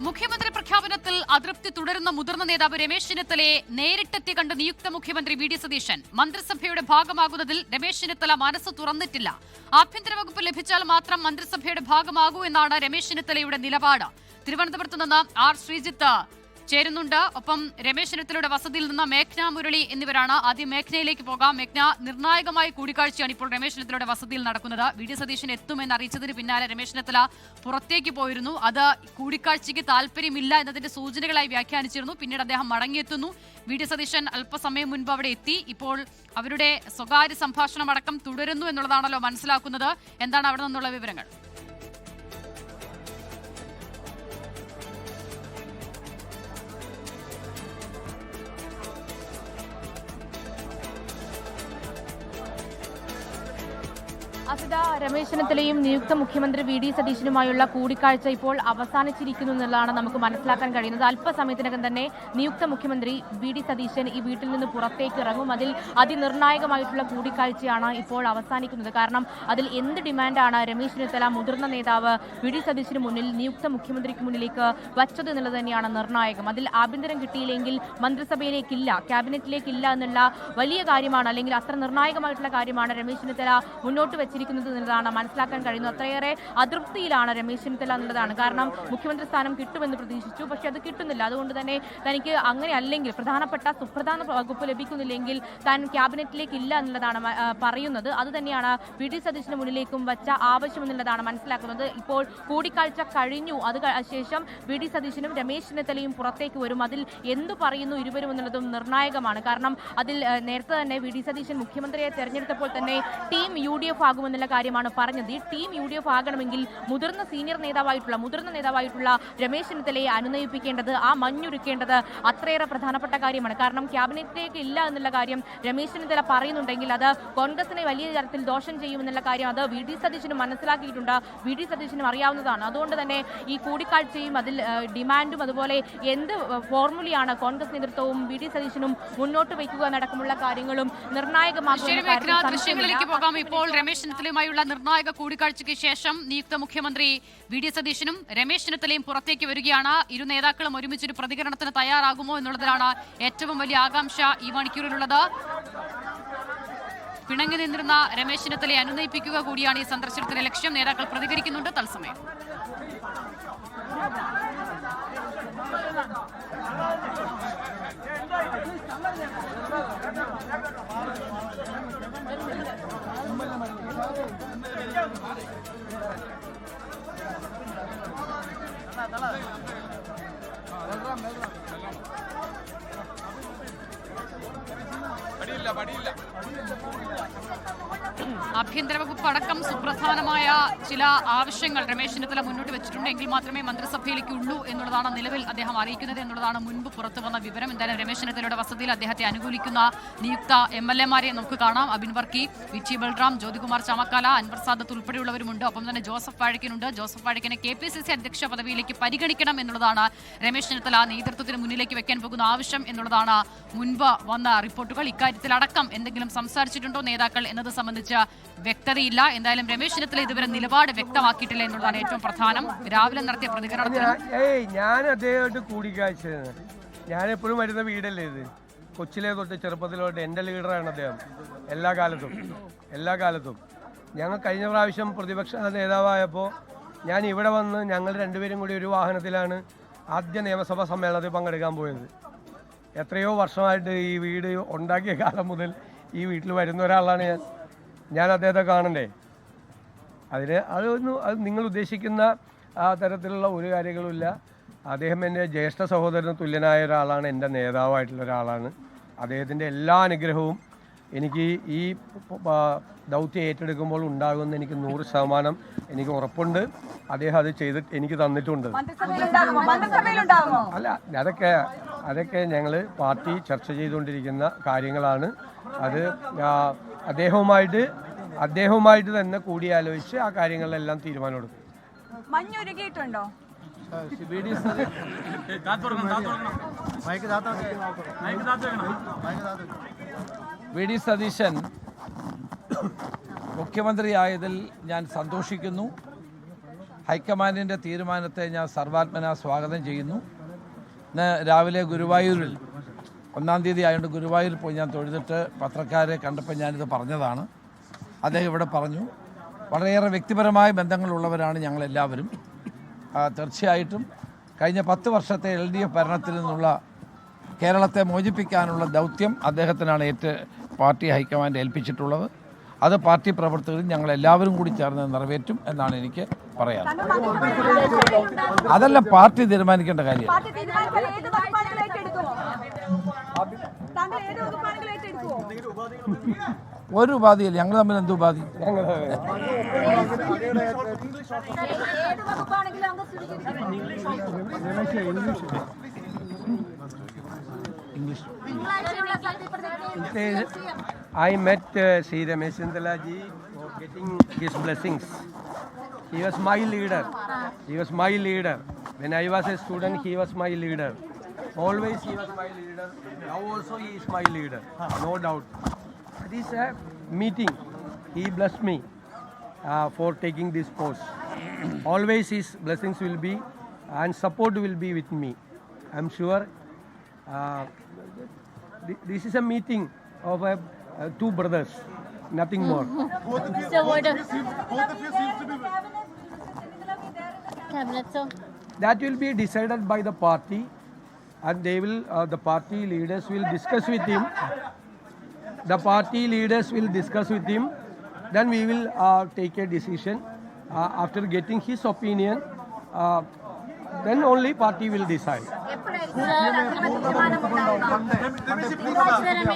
മുഖ്യമന്ത്രി പ്രഖ്യാപനത്തിൽ അതൃപ്തി തുടരുന്ന മുതിർന്ന നേതാവ് രമേശ് ചെന്നിത്തലയെ നേരിട്ടെത്തി കണ്ട് നിയുക്ത മുഖ്യമന്ത്രി വി ഡി സതീശൻ. മന്ത്രിസഭയുടെ ഭാഗമാകുന്നതിൽ രമേശ് ചെന്നിത്തല മനസ്സ് തുറന്നിട്ടില്ല. ആഭ്യന്തര വകുപ്പ് ലഭിച്ചാൽ മാത്രം മന്ത്രിസഭയുടെ ഭാഗമാകൂ എന്നാണ് രമേശ് ചെന്നിത്തലയുടെ നിലപാട്. തിരുവനന്തപുരത്ത് നിന്ന് ആർ ശ്രീജിത്ത് ചേരുന്നുണ്ട്. ഒപ്പം രമേശ് ചെന്നിത്തലയുടെ വസതിയിൽ നിന്ന് മേഘ്ന മുരളി എന്നിവരാണ്. ആദ്യം മേഘ്നയിലേക്ക് പോകാം. മേഘ്ന, നിർണായകമായ കൂടിക്കാഴ്ചയാണ് ഇപ്പോൾ രമേശ് ചെന്നിത്തലയുടെ വസതിയിൽ നടക്കുന്നത്. വി ഡി സതീശൻ എത്തുമെന്ന് അറിയിച്ചതിന് പിന്നാലെ രമേശ് ചെന്നിത്തല പുറത്തേക്ക് പോയിരുന്നു. അത് കൂടിക്കാഴ്ചയ്ക്ക് താല്പര്യമില്ല എന്നതിന്റെ സൂചനകളായി വ്യാഖ്യാനിച്ചിരുന്നു. പിന്നീട് അദ്ദേഹം മടങ്ങിയെത്തുന്നു. വി ഡി സതീശൻ അല്പസമയം മുൻപ് അവിടെ എത്തി. ഇപ്പോൾ അവരുടെ സ്വകാര്യ സംഭാഷണം അടക്കം തുടരുന്നു എന്നുള്ളതാണല്ലോ മനസ്സിലാക്കുന്നത്. എന്താണ് അവിടെ നിന്നുള്ള വിവരങ്ങൾ? അസിത, രമേശ് ചെന്നിത്തലയും നിയുക്ത മുഖ്യമന്ത്രി വി ഡി സതീശനുമായുള്ള കൂടിക്കാഴ്ച ഇപ്പോൾ അവസാനിച്ചിരിക്കുന്നു എന്നുള്ളതാണ് നമുക്ക് മനസ്സിലാക്കാൻ കഴിയുന്നത്. അല്പസമയത്തിനകം തന്നെ നിയുക്ത മുഖ്യമന്ത്രി വി ഡി സതീശൻ ഈ വീട്ടിൽ നിന്ന് പുറത്തേക്ക് ഇറങ്ങും. അതിൽ അതിനിർണായകമായിട്ടുള്ള കൂടിക്കാഴ്ചയാണ് ഇപ്പോൾ അവസാനിക്കുന്നത്. കാരണം അതിൽ എന്ത് ഡിമാൻഡാണ് രമേശ് ചെന്നിത്തല മുതിർന്ന നേതാവ് വി ഡി സതീശന് മുന്നിൽ നിയുക്ത മുഖ്യമന്ത്രിക്ക് മുന്നിലേക്ക് വച്ചത് എന്നുള്ളത് തന്നെയാണ് നിർണായകം. അതിൽ ആഭ്യന്തരം കിട്ടിയില്ലെങ്കിൽ മന്ത്രിസഭയിലേക്കില്ല, ക്യാബിനറ്റിലേക്കില്ല എന്നുള്ള വലിയ കാര്യമാണ്, അല്ലെങ്കിൽ അത്ര നിർണായകമായിട്ടുള്ള കാര്യമാണ് രമേശ് ചെന്നിത്തല മുന്നോട്ട് വെച്ചിരിക്കുന്നത് എന്നുള്ളതാണ് മനസ്സിലാക്കാൻ കഴിയുന്നത്. അത്രയേറെ അതൃപ്തിയിലാണ് രമേശ് ചെന്നിത്തല എന്നുള്ളതാണ്. കാരണം മുഖ്യമന്ത്രി സ്ഥാനം കിട്ടുമെന്ന് പ്രതീക്ഷിച്ചു, പക്ഷെ അത് കിട്ടുന്നില്ല. അതുകൊണ്ട് തന്നെ തനിക്ക് അങ്ങനെ അല്ലെങ്കിൽ പ്രധാനപ്പെട്ട സുപ്രധാന വകുപ്പ് ലഭിക്കുന്നില്ലെങ്കിൽ താൻ ക്യാബിനറ്റിലേക്ക് ഇല്ല എന്നുള്ളതാണ് പറയുന്നത്. അത് തന്നെയാണ് വി ഡി സതീശന് മുന്നിലേക്കും വച്ച ആവശ്യം എന്നുള്ളതാണ് മനസ്സിലാക്കുന്നത്. ഇപ്പോൾ കൂടിക്കാഴ്ച കഴിഞ്ഞു. അത് ശേഷം വി ഡി സതീശനും രമേശ് ചെന്നിത്തലയും പുറത്തേക്ക് വരും. അതിൽ എന്തു പറയുന്നു ഇരുവരും എന്നുള്ളതും നിർണായകമാണ്. കാരണം അതിൽ നേരത്തെ തന്നെ വി ഡി സതീശൻ മുഖ്യമന്ത്രിയെ തെരഞ്ഞെടുത്തപ്പോൾ തന്നെ ടീം യു ഡി എഫ് ആകുമെന്നുള്ള കാര്യമാണ് പറഞ്ഞത്. ഈ ടീം യു ഡി എഫ് ആകണമെങ്കിൽ മുതിർന്ന നേതാവായിട്ടുള്ള രമേശ് ചെന്നിത്തലയെ അനുനയിപ്പിക്കേണ്ടത്, ആ മഞ്ഞുരുക്കേണ്ടത് അത്രയേറെ പ്രധാനപ്പെട്ട കാര്യമാണ്. കാരണം ക്യാബിനറ്റിലേക്ക് ഇല്ല എന്നുള്ള കാര്യം രമേശ് ചെന്നിത്തല പറയുന്നുണ്ടെങ്കിൽ അത് കോൺഗ്രസിനെ വലിയ തരത്തിൽ ദോഷം ചെയ്യുമെന്നുള്ള കാര്യം അത് വി ഡി സതീശനും മനസ്സിലാക്കിയിട്ടുണ്ട്, വി ഡി സതീശനും അറിയാവുന്നതാണ്. അതുകൊണ്ട് തന്നെ ഈ കൂടിക്കാഴ്ചയും അതിൽ ഡിമാൻഡും അതുപോലെ എന്ത് ഫോർമുലയാണ് കോൺഗ്രസ് നേതൃത്വവും വി ഡി സതീശനും മുന്നോട്ട് വയ്ക്കുക എന്നടക്കമുള്ള കാര്യങ്ങളും നിർണായകമാകുന്ന ദൃശ്യങ്ങളിലേക്ക് പോകാം. ഇപ്പോൾ രമേശ് ചെന്നിത്തലയുമായുള്ള നിർണായക കൂടിക്കാഴ്ചയ്ക്ക് ശേഷം നിയുക്ത മുഖ്യമന്ത്രി വി ഡി സതീശനും രമേശ് ചെന്നിത്തലയും പുറത്തേക്ക് വരികയാണ്. ഇരു നേതാക്കളും ഒരുമിച്ചൊരു പ്രതികരണത്തിന് തയ്യാറാകുമോ എന്നുള്ളതിലാണ് ഏറ്റവും വലിയ ആകാംക്ഷ ഈ മണിക്കൂറിലുള്ളത്. പിണങ്ങി നിന്നിരുന്ന രമേശ് ചെന്നിത്തലയെ അനുനയിപ്പിക്കുക കൂടിയാണ് ഈ സന്ദർശനത്തിന്റെ ലക്ഷ്യം. നേതാക്കൾ പ്രതികരിക്കുന്നുണ്ട് തത്സമയം. ആഭ്യന്തര വകുപ്പ് അടക്കം സുപ്രധാനമായ ചില ആവശ്യങ്ങൾ രമേശ് ചെന്നിത്തല മുന്നോട്ട് വെച്ചിട്ടുണ്ട്. എങ്കിൽ മാത്രമേ മന്ത്രിസഭയിലേക്ക് ഉള്ളൂ എന്നുള്ളതാണ് നിലവിൽ അദ്ദേഹം അറിയിക്കുന്നത് എന്നുള്ളതാണ് മുൻപ് പുറത്തു വന്ന വിവരം. എന്തായാലും രമേശ് ചെന്നിത്തലയുടെ വസതിയിൽ അദ്ദേഹത്തെ അനുകൂലിക്കുന്ന നിയുക്ത MLA-മാരെ നമുക്ക് കാണാം. അബിൻ വർക്കി, വിറ്റി ബൽറാം, ജ്യോതികുമാർ ചമക്കാല, അൻവർ സാദത്ത് ഉൾപ്പെടെയുള്ളവരുമുണ്ട്. ഒപ്പം തന്നെ ജോസഫ് വാഴക്കനുണ്ട്. ജോസഫ് വാഴക്കനെ KPCC അധ്യക്ഷ പദവിയിലേക്ക് പരിഗണിക്കണം എന്നുള്ളതാണ് രമേശ് ചെന്നിത്തല നേതൃത്വത്തിന് മുന്നിലേക്ക് വെക്കാൻ പോകുന്ന ആവശ്യം എന്നുള്ളതാണ് മുൻപ് വന്ന റിപ്പോർട്ടുകൾ. ഇക്കാര്യത്തിലടക്കം എന്തെങ്കിലും സംസാരിച്ചിട്ടുണ്ടോ നേതാക്കൾ എന്നത് സംബന്ധിച്ച് വ്യക്തതയില്ല. എന്തായാലും രമേശ് ചെന്നിത്തല ഇതുവരെ നിലപാട് വ്യക്തമാക്കിയിട്ടില്ല എന്നുള്ളതാണ് ഏറ്റവും പ്രധാനം. രാവിലെ നടത്തിയ പ്രതികരണത്തിൽ ഞാൻ അദ്ദേഹമായിട്ട് കൂടിക്കാഴ്ച, ഞാൻ എപ്പോഴും വരുന്ന വീടല്ലേ ഇത്, കൊച്ചിലെ തൊട്ട് ചെറുപ്പത്തിലോട്ട് എൻ്റെ ലീഡറാണ് അദ്ദേഹം എല്ലാ കാലത്തും. ഞങ്ങൾ കഴിഞ്ഞ പ്രാവശ്യം പ്രതിപക്ഷ നേതാവായപ്പോൾ ഞാൻ ഇവിടെ വന്ന് ഞങ്ങൾ രണ്ടുപേരും കൂടി ഒരു വാഹനത്തിലാണ് ആദ്യ നിയമസഭാ സമ്മേളനത്തിൽ പങ്കെടുക്കാൻ പോയത്. എത്രയോ വർഷമായിട്ട് ഈ വീട് ഉണ്ടാക്കിയ കാലം മുതൽ ഈ വീട്ടിൽ വരുന്ന ഒരാളാണ് ഞാൻ അദ്ദേഹത്തെ കാണണ്ടേ. അത് നിങ്ങൾ ഉദ്ദേശിക്കുന്ന ആ തരത്തിലുള്ള ഒരു കാര്യങ്ങളുമില്ല. അദ്ദേഹം എൻ്റെ ജ്യേഷ്ഠ സഹോദരന് തുല്യനായ ഒരാളാണ്, എൻ്റെ നേതാവായിട്ടുള്ള ഒരാളാണ്. അദ്ദേഹത്തിൻ്റെ എല്ലാ അനുഗ്രഹവും എനിക്ക് ഈ ദൗത്യം ഏറ്റെടുക്കുമ്പോൾ ഉണ്ടാകുമെന്ന് എനിക്ക് 100% എനിക്ക് ഉറപ്പുണ്ട്. അദ്ദേഹം അത് ചെയ്തിട്ട് എനിക്ക് തന്നിട്ടുണ്ട്. അല്ല, അതൊക്കെ ഞങ്ങൾ പാർട്ടി ചർച്ച ചെയ്തുകൊണ്ടിരിക്കുന്ന കാര്യങ്ങളാണ്. അത് അദ്ദേഹവുമായിട്ട് തന്നെ കൂടിയാലോചിച്ച് ആ കാര്യങ്ങളിലെല്ലാം തീരുമാനമെടുക്കും. മഞ്ഞുരുകിയിട്ടുണ്ടോ? വി ഡി സതീശൻ മുഖ്യമന്ത്രിയായതിൽ ഞാൻ സന്തോഷിക്കുന്നു. ഹൈക്കമാൻഡിൻ്റെ തീരുമാനത്തെ ഞാൻ സർവാത്മന സ്വാഗതം ചെയ്യുന്നു. ഇന്ന് രാവിലെ ഗുരുവായൂരിൽ 1-ാം തീയതി ആയതുകൊണ്ട് ഗുരുവായൂരിൽ പോയി ഞാൻ തൊഴുതിട്ട് പത്രക്കാരെ കണ്ടപ്പോൾ ഞാനിത് പറഞ്ഞതാണ്. അദ്ദേഹം ഇവിടെ പറഞ്ഞു, വളരെയേറെ വ്യക്തിപരമായ ബന്ധങ്ങളുള്ളവരാണ് ഞങ്ങളെല്ലാവരും. തീർച്ചയായിട്ടും കഴിഞ്ഞ 10 വർഷത്തെ LDF ഭരണത്തിൽ നിന്നുള്ള കേരളത്തെ മോചിപ്പിക്കാനുള്ള ദൗത്യം അദ്ദേഹത്തിനാണ് പാർട്ടി ഹൈക്കമാൻഡ് ഏൽപ്പിച്ചിട്ടുള്ളത്. അത് പാർട്ടി പ്രവർത്തകരും ഞങ്ങളെല്ലാവരും കൂടി ചേർന്ന് നിറവേറ്റും എന്നാണ് എനിക്ക് പറയാൻ. അതെല്ലാം പാർട്ടി തീരുമാനിക്കേണ്ട കാര്യം. ഒരു ഉപാധിയില്ല. ഞങ്ങൾ തമ്മിൽ എന്ത് ഉപാധി? I met Sri Ramesh Chinitala ji for getting his blessings. He was my leader. He was my leader. When I was a student, he was my leader. Always he was my leader. Now also he is my leader. No doubt. It is a meeting. He blessed me for taking this post. Always his blessings will be and support will be with me. I'm sure this is a meeting of two brothers, nothing more. So what both of you seems to be cabinet, so That will be decided by the party, and they will the party leaders will discuss with him. The party leaders will discuss with him. Then we will take a decision after getting his opinion. Then only party will decide.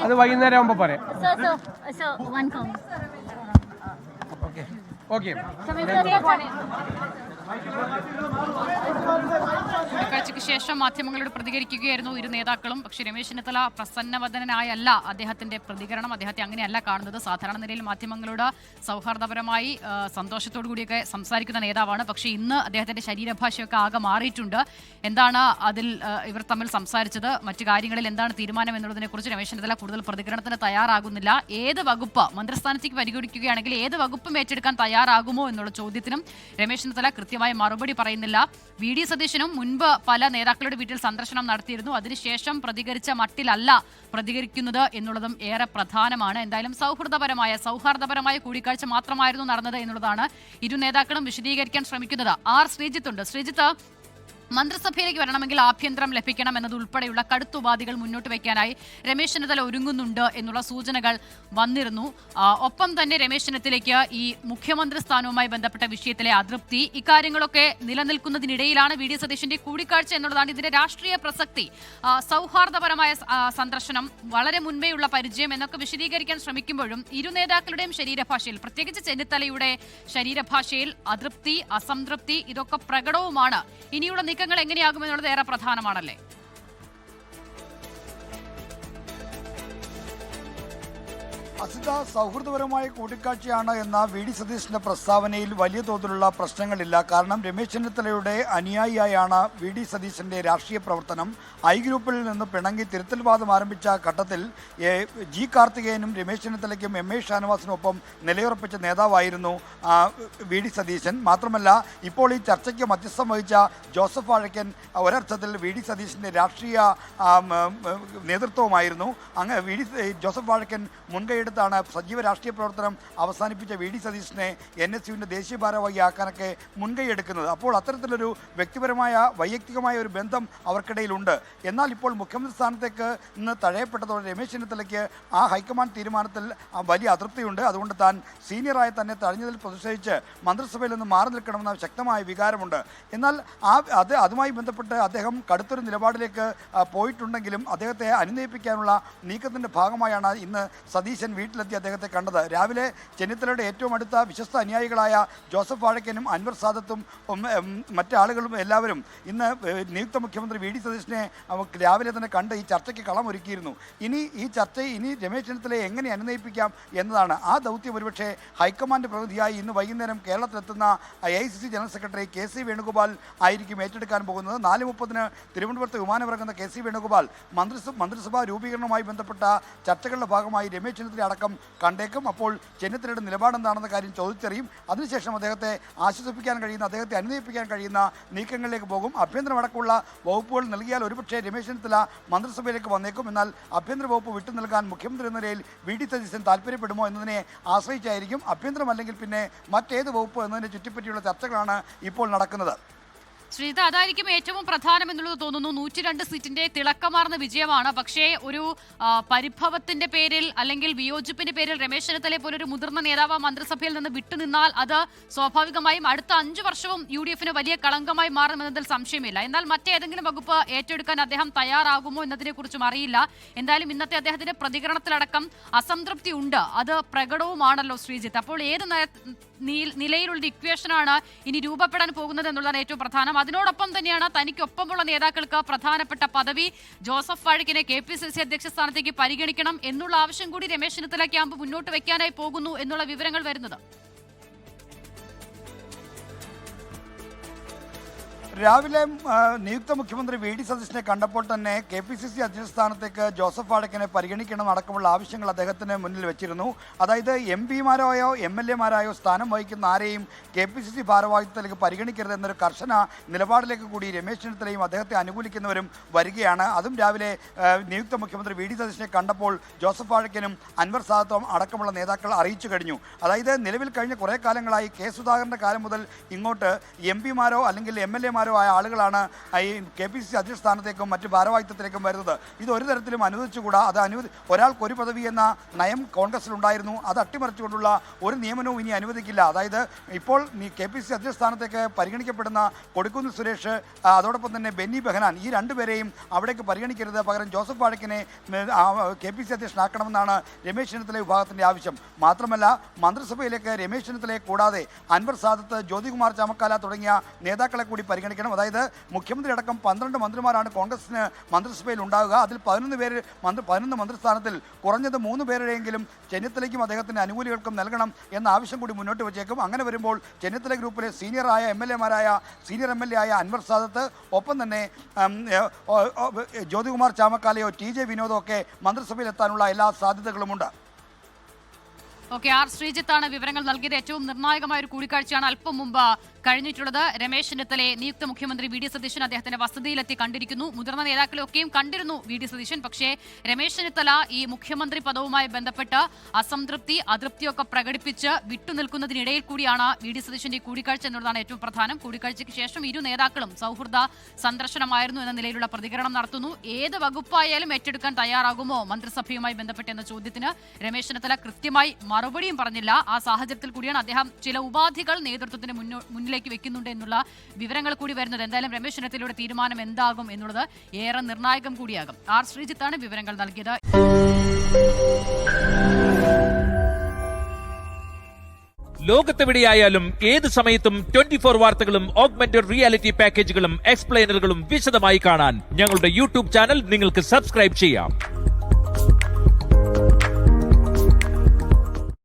അത് വൈകുന്നേരം ആകുമ്പോൾ പറയാം. so one comment. Okay. കൂടിക്കാഴ്ചയ്ക്ക് ശേഷം മാധ്യമങ്ങളോട് പ്രതികരിക്കുകയായിരുന്നു ഇരു നേതാക്കളും. പക്ഷേ രമേശ് ചെന്നിത്തല പ്രസന്നവദനായല്ല അദ്ദേഹത്തിന്റെ പ്രതികരണം. അദ്ദേഹത്തെ അങ്ങനെയല്ല കാണുന്നത്. സാധാരണ നിലയിൽ മാധ്യമങ്ങളോട് സൗഹാർദ്ദപരമായി സന്തോഷത്തോടു കൂടിയൊക്കെ സംസാരിക്കുന്ന നേതാവാണ്. പക്ഷേ ഇന്ന് അദ്ദേഹത്തിന്റെ ശരീരഭാഷയൊക്കെ ആകെ മാറിയിട്ടുണ്ട്. എന്താണ് അതിൽ ഇവർ തമ്മിൽ സംസാരിച്ചത്, മറ്റു കാര്യങ്ങളിൽ എന്താണ് തീരുമാനം എന്നുള്ളതിനെക്കുറിച്ച് രമേശ് ചെന്നിത്തല കൂടുതൽ പ്രതികരണത്തിന് തയ്യാറാകുന്നില്ല. ഏത് വകുപ്പ് മന്ത്രിസ്ഥാനത്തേക്ക് പരിഗണിക്കുകയാണെങ്കിൽ ഏത് വകുപ്പും ഏറ്റെടുക്കാൻ തയ്യാറാകുമോ എന്നുള്ള ചോദ്യത്തിനും രമേശ് ചെന്നിത്തല കൃത്യമായ മറുപടി പറയുന്നില്ല. VD സതീശനും മുൻപ് പല നേതാക്കളുടെ വീട്ടിൽ സന്ദർശനം നടത്തിയിരുന്നു. അതിനുശേഷം പ്രതികരിച്ച മട്ടിലല്ല പ്രതികരിക്കുന്നത് എന്നുള്ളതും ഏറെ പ്രധാനമാണ്. എന്തായാലും സൗഹാർദ്ദപരമായ കൂടിക്കാഴ്ച മാത്രമായിരുന്നു നടന്നത് എന്നുള്ളതാണ് ഇരു നേതാക്കളും വിശദീകരിക്കാൻ ശ്രമിക്കുന്നത്. ശ്രീജിത്ത് ഉണ്ട്. ശ്രീജിത്ത്, മന്ത്രിസഭയിലേക്ക് വരണമെങ്കിൽ ആഭ്യന്തരം ലഭിക്കണം എന്നതുൾപ്പെടെയുള്ള കടുത്തുപാധികൾ മുന്നോട്ട് വയ്ക്കാനായി രമേശ് ചെന്നിത്തല ഒരുങ്ങുന്നുണ്ട് എന്നുള്ള സൂചനകൾ വന്നിരുന്നു. ഒപ്പം തന്നെ രമേശ് ചെന്നിത്തലയ്ക്ക് ഈ മുഖ്യമന്ത്രി സ്ഥാനവുമായി ബന്ധപ്പെട്ട വിഷയത്തിലെ അതൃപ്തി, ഇക്കാര്യങ്ങളൊക്കെ നിലനിൽക്കുന്നതിനിടയിലാണ് VD സതീശന്റെ കൂടിക്കാഴ്ച എന്നുള്ളതാണ് ഇതിന്റെ രാഷ്ട്രീയ പ്രസക്തി. സൗഹാർദ്ദപരമായ സന്ദർശനം, വളരെ മുൻപേയുള്ള പരിചയം എന്നൊക്കെ വിശദീകരിക്കാൻ ശ്രമിക്കുമ്പോഴും ഇരു നേതാക്കളുടെയും ശരീരഭാഷയിൽ, പ്രത്യേകിച്ച് ചെന്നിത്തലയുടെ ശരീരഭാഷയിൽ അതൃപ്തി, അസംതൃപ്തി ഇതൊക്കെ പ്രകടവുമാണ്. ഇനിയുള്ള നീക്കങ്ങൾ എങ്ങനെയാകുമെന്നുള്ളത് ഏറെ പ്രധാനമാണല്ലേ? അസിത, സൗഹൃദപരമായ കൂടിക്കാഴ്ചയാണ് എന്ന VD സതീശന്റെ പ്രസ്താവനയിൽ വലിയ തോതിലുള്ള പ്രശ്നങ്ങളില്ല. കാരണം രമേശ് ചെന്നിത്തലയുടെ അനുയായിയായാണ് VD സതീശന്റെ രാഷ്ട്രീയ പ്രവർത്തനം. ഐ ഗ്രൂപ്പിൽ നിന്ന് പിണങ്ങി തിരുത്തൽവാദം ആരംഭിച്ച ഘട്ടത്തിൽ G കാർത്തികേയനും രമേശ് ചെന്നിത്തലയ്ക്കും MA ഷാനവാസിനൊപ്പം നിലയുറപ്പിച്ച നേതാവായിരുന്നു VD സതീശൻ. മാത്രമല്ല, ഇപ്പോൾ ഈ ചർച്ചയ്ക്ക് മധ്യസ്ഥം വഹിച്ച ജോസഫ് വാഴക്കൻ ഒരർത്ഥത്തിൽ VD സതീശന്റെ രാഷ്ട്രീയ നേതൃത്വമായിരുന്നു. ജോസഫ് വാഴക്കൻ മുൻകൈ ാണ് സജീവ രാഷ്ട്രീയ പ്രവർത്തനം അവസാനിപ്പിച്ച VD സതീശനെ NSUവിൻ്റെ ദേശീയ ഭാരവാഹിയാക്കാനൊക്കെ മുൻകൈയെടുക്കുന്നത്. അപ്പോൾ അത്തരത്തിലൊരു വ്യക്തിപരമായ വൈയക്തികമായ ഒരു ബന്ധം അവർക്കിടയിലുണ്ട്. എന്നാൽ ഇപ്പോൾ മുഖ്യമന്ത്രി സ്ഥാനത്തേക്ക് ഇന്ന് തഴയപ്പെട്ടതോടെ രമേശ് ചെന്നിത്തലയ്ക്ക് ആ ഹൈക്കമാൻഡ് തീരുമാനത്തിൽ വലിയ അതൃപ്തിയുണ്ട്. അതുകൊണ്ട് താൻ സീനിയറായി തന്നെ തഴഞ്ഞതിൽ പ്രതിഷേധിച്ച് മന്ത്രിസഭയിൽ നിന്ന് മാറി നിൽക്കണമെന്ന ശക്തമായ വികാരമുണ്ട്. എന്നാൽ അതുമായി ബന്ധപ്പെട്ട് അദ്ദേഹം കടുത്തൊരു നിലപാടിലേക്ക് പോയിട്ടുണ്ടെങ്കിലും അദ്ദേഹത്തെ അനുനയിപ്പിക്കാനുള്ള നീക്കത്തിൻ്റെ ഭാഗമായാണ് ഇന്ന് സതീശൻ വീട്ടിലെത്തി അദ്ദേഹത്തെ കണ്ടത്. രാവിലെ ചെന്നിത്തലയുടെ ഏറ്റവും അടുത്ത വിശ്വസ്ത അനുയായികളായ ജോസഫ് വാഴക്കനും അൻവർ സാദത്തും മറ്റാളുകളും എല്ലാവരും ഇന്ന് നിയുക്ത മുഖ്യമന്ത്രി VD സതീശനെ രാവിലെ തന്നെ കണ്ട് ഈ ചർച്ചയ്ക്ക് കളമൊരുക്കിയിരുന്നു. ഇനി രമേശ് ചെന്നിത്തലയെ എങ്ങനെ അനുനയിപ്പിക്കാം എന്നതാണ്. ആ ദൗത്യം ഒരുപക്ഷെ ഹൈക്കമാൻഡ് പ്രതിനിധിയായി ഇന്ന് വൈകുന്നേരം കേരളത്തിലെത്തുന്ന AICC general secretary KC Venugopal ആയിരിക്കും ഏറ്റെടുക്കാൻ പോകുന്നത്. 4:30 തിരുവനന്തപുരത്ത് വിമാനമിറങ്ങുന്ന KC വേണുഗോപാൽ മന്ത്രിസഭാ രൂപീകരണവുമായി ബന്ധപ്പെട്ട ചർച്ചകളുടെ ഭാഗമായി രമേശ് ചെന്നിത്തല അടക്കം കണ്ടേക്കും. അപ്പോൾ ചെന്നിത്തലയുടെ നിലപാടെന്താണെന്ന കാര്യം ചോദിച്ചറിയും. അതിനുശേഷം അദ്ദേഹത്തെ ആശ്വസിപ്പിക്കാൻ കഴിയുന്ന, അദ്ദേഹത്തെ അനുനയിപ്പിക്കാൻ കഴിയുന്ന നീക്കങ്ങളിലേക്ക് പോകും. ആഭ്യന്തരമടക്കമുള്ള വകുപ്പുകൾ നൽകിയാൽ ഒരുപക്ഷെ രമേശ് ചെന്നിത്തല മന്ത്രിസഭയിലേക്ക് വന്നേക്കും. എന്നാൽ ആഭ്യന്തര വകുപ്പ് വിട്ടു നൽകാൻ മുഖ്യമന്ത്രി എന്ന നിലയിൽ വി.ഡി. സതീശൻ താല്പര്യപ്പെടുമോ എന്നതിനെ ആശ്രയിച്ചായിരിക്കും. ആഭ്യന്തരമല്ലെങ്കിൽ പിന്നെ മറ്റേത് വകുപ്പ് എന്നതിനെ ചുറ്റിപ്പറ്റിയുള്ള ചർച്ചകളാണ് ഇപ്പോൾ നടക്കുന്നത്. ശ്രീജിത്ത്, അതായിരിക്കും ഏറ്റവും പ്രധാനം എന്നുള്ളത് തോന്നുന്നു. 102 സീറ്റിന്റെ തിളക്കമാർന്ന വിജയമാണ്. പക്ഷേ ഒരു പരിഭവത്തിന്റെ പേരിൽ അല്ലെങ്കിൽ വിയോജിപ്പിന്റെ പേരിൽ രമേശ് ചെന്നിത്തലയെ പോലൊരു മുതിർന്ന നേതാവ് മന്ത്രിസഭയിൽ നിന്ന് വിട്ടുനിന്നാൽ അത് സ്വാഭാവികമായും അടുത്ത 5 വർഷവും UDF-ന് വലിയ കളങ്കമായി മാറുമെന്നതിൽ സംശയമില്ല. എന്നാൽ മറ്റേതെങ്കിലും വകുപ്പ് ഏറ്റെടുക്കാൻ അദ്ദേഹം തയ്യാറാകുമോ എന്നതിനെക്കുറിച്ചും അറിയില്ല. എന്തായാലും ഇന്നത്തെ അദ്ദേഹത്തിന്റെ പ്രതികരണത്തിലടക്കം അസംതൃപ്തി ഉണ്ട്, അത് പ്രകടവുമാണല്ലോ ശ്രീജിത്ത്. അപ്പോൾ ഏത് നിലയിലുള്ള ഇക്വേഷനാണ് ഇനി രൂപപ്പെടാൻ പോകുന്നത് എന്നുള്ളതാണ് ഏറ്റവും പ്രധാനം. അതിനോടൊപ്പം തന്നെയാണ് തനിക്കൊപ്പമുള്ള നേതാക്കൾക്ക് പ്രധാനപ്പെട്ട പദവി ജോസഫ് വാഴക്കിനെ KPCC അധ്യക്ഷ സ്ഥാനത്തേക്ക് പരിഗണിക്കണം എന്നുള്ള ആവശ്യം കൂടി രമേശ് ചെന്നിത്തല ക്യാമ്പ് മുന്നോട്ട് വെക്കാനായി പോകുന്നു എന്നുള്ള വിവരങ്ങൾ വരുന്നത്. രാവിലെ നിയുക്ത മുഖ്യമന്ത്രി വി.ഡി. സതീശനെ കണ്ടപ്പോൾ തന്നെ KPCC അധ്യക്ഷ സ്ഥാനത്തേക്ക് ജോസഫ് വാഴക്കിനെ പരിഗണിക്കണം അടക്കമുള്ള ആവശ്യങ്ങൾ അദ്ദേഹത്തിന് മുന്നിൽ വെച്ചിരുന്നു. അതായത് MP-മാരായോ MLA-മാരായോ സ്ഥാനം വഹിക്കുന്ന ആരെയും KPCC ഭാരവാഹിത്വത്തിലേക്ക് പരിഗണിക്കരുത് എന്നൊരു കർശന നിലപാടിലേക്ക് കൂടി രമേശ് ചെന്നിത്തലയും അദ്ദേഹത്തെ അനുകൂലിക്കുന്നവരും വരികയാണ്. അതും രാവിലെ നിയുക്ത മുഖ്യമന്ത്രി വി.ഡി. സതീശനെ കണ്ടപ്പോൾ ജോസഫ് വാഴക്കിനും അൻവർ സാദത്തും അടക്കമുള്ള നേതാക്കൾ അറിയിച്ചു കഴിഞ്ഞു. അതായത് നിലവിൽ കഴിഞ്ഞ കുറേ കാലങ്ങളായി കെ സുധാകരൻ്റെ കാലം മുതൽ ഇങ്ങോട്ട് MP-മാരോ അല്ലെങ്കിൽ MLA-മാരോ ആയ ആളുകളാണ് ഈ KPCC അധ്യക്ഷ സ്ഥാനത്തേക്കും മറ്റ് ഭാരവാഹിത്വത്തിലേക്കും വരുന്നത്. ഇത് ഒരു തരത്തിലും അനുവദിച്ചുകൂടാ. ഒരാൾക്ക് ഒരു പദവി എന്ന നയം കോൺഗ്രസിലുണ്ടായിരുന്നു. അത് അട്ടിമറിച്ചുകൊണ്ടുള്ള ഒരു നിയമനവും ഇനി അനുവദിക്കില്ല. അതായത് ഇപ്പോൾ KPCC അധ്യക്ഷ സ്ഥാനത്തേക്ക് പരിഗണിക്കപ്പെടുന്ന കൊടിക്കുന്നിൽ സുരേഷ്, അതോടൊപ്പം തന്നെ ബെന്നി ബെഹനാൻ, ഈ രണ്ടുപേരെയും അവിടേക്ക് പരിഗണിക്കരുത്, പകരം ജോസഫ് വാഴക്കിനെ KPCC അധ്യക്ഷനാക്കണമെന്നാണ് രമേശ് ചെന്നിത്തല വിഭാഗത്തിൻ്റെ ആവശ്യം. മാത്രമല്ല മന്ത്രിസഭയിലേക്ക് രമേശ് ചെന്നിത്തലയെ കൂടാതെ അൻവർ സാദത്ത്, ജ്യോതികുമാർ ചാമക്കാല തുടങ്ങിയ നേതാക്കളെ കൂടി പരിഗണിക്കണം. അതായത് മുഖ്യമന്ത്രി അടക്കം 12 മന്ത്രിമാരാണ് കോൺഗ്രസിന് മന്ത്രിസഭയിൽ ഉണ്ടാവുക. അതിൽ 11 മന്ത്രിസ്ഥാനത്തിൽ കുറഞ്ഞത് 3 പേരെങ്കിലും ചെന്നിത്തലയ്ക്കും അദ്ദേഹത്തിൻ്റെ അനുകൂലികൾക്കും നൽകണം എന്ന ആവശ്യം കൂടി മുന്നോട്ട് വെച്ചേക്കും. അങ്ങനെ വരുമ്പോൾ ചെന്നിത്തല ഗ്രൂപ്പിലെ സീനിയർ MLA ആയ അൻവർ സാദത്ത്, ഒപ്പം തന്നെ ജ്യോതികുമാർ ചാമക്കാലയോ TJ വിനോദോ ഒക്കെ മന്ത്രിസഭയിലെത്താനുള്ള എല്ലാ സാധ്യതകളുമുണ്ട്. ഓക്കെ, ആർ ശ്രീജിത്താണ് വിവരങ്ങൾ നൽകിയത്. ഏറ്റവും നിർണായകമായ ഒരു കൂടിക്കാഴ്ചയാണ് അല്പം മുമ്പ് കഴിഞ്ഞിട്ടുള്ളത്. രമേശ് ചെന്നിത്തലയെ നിയുക്ത മുഖ്യമന്ത്രി വി.ഡി. സതീശൻ അദ്ദേഹത്തിന്റെ വസതിയിലെത്തി കണ്ടിരിക്കുന്നു. മുതിർന്ന നേതാക്കളെയൊക്കെയും കണ്ടിരുന്നു വി.ഡി. സതീശൻ. പക്ഷേ രമേശ് ചെന്നിത്തല ഈ മുഖ്യമന്ത്രി പദവുമായി ബന്ധപ്പെട്ട് അതൃപ്തിയൊക്കെ പ്രകടിപ്പിച്ച് വിട്ടുനിൽക്കുന്നതിനിടയിൽ കൂടിയാണ് വി.ഡി. സതീശന്റെ കൂടിക്കാഴ്ച എന്നുള്ളതാണ് ഏറ്റവും പ്രധാനം. കൂടിക്കാഴ്ചയ്ക്ക് ശേഷം ഇരു നേതാക്കളും സൗഹൃദ സന്ദർശനമായിരുന്നു എന്ന നിലയിലുള്ള പ്രതികരണം നടത്തുന്നു. ഏത് വകുപ്പായാലും ഏറ്റെടുക്കാൻ തയ്യാറാകുമോ മന്ത്രിസഭയുമായി ബന്ധപ്പെട്ട് എന്ന ചോദ്യത്തിന് രമേശ് ചെന്നിത്തല കൃത്യമായി മറുപടിയും പറഞ്ഞില്ല. ആ സാഹചര്യത്തിൽ കൂടിയാണ് അദ്ദേഹം ചില ഉപാധികൾ നേതൃത്വത്തിന് മുന്നിലേക്ക് വെക്കുന്നുണ്ട് എന്നുള്ള വിവരങ്ങൾ കൂടി വരുന്നത്. എന്തായാലും രമേശ് ചെന്നിത്തലയുടെ തീരുമാനം എന്താകും എന്നുള്ളത് ഏറെ നിർണായകം കൂടിയാകും. ആർ ശ്രീജിത്താണ് വിവരങ്ങൾ നൽകിയത്. ലോകത്തെവിടെയായാലും ഏത് സമയത്തും 24 വാർത്തകളും ഓഗ്മെന്റഡ് റിയാലിറ്റി പാക്കേജുകളും എക്സ്പ്ലെയിനറുകളും വിശദമായി കാണാൻ ഞങ്ങളുടെ YouTube ചാനൽ നിങ്ങൾക്ക് സബ്സ്ക്രൈബ് ചെയ്യാം.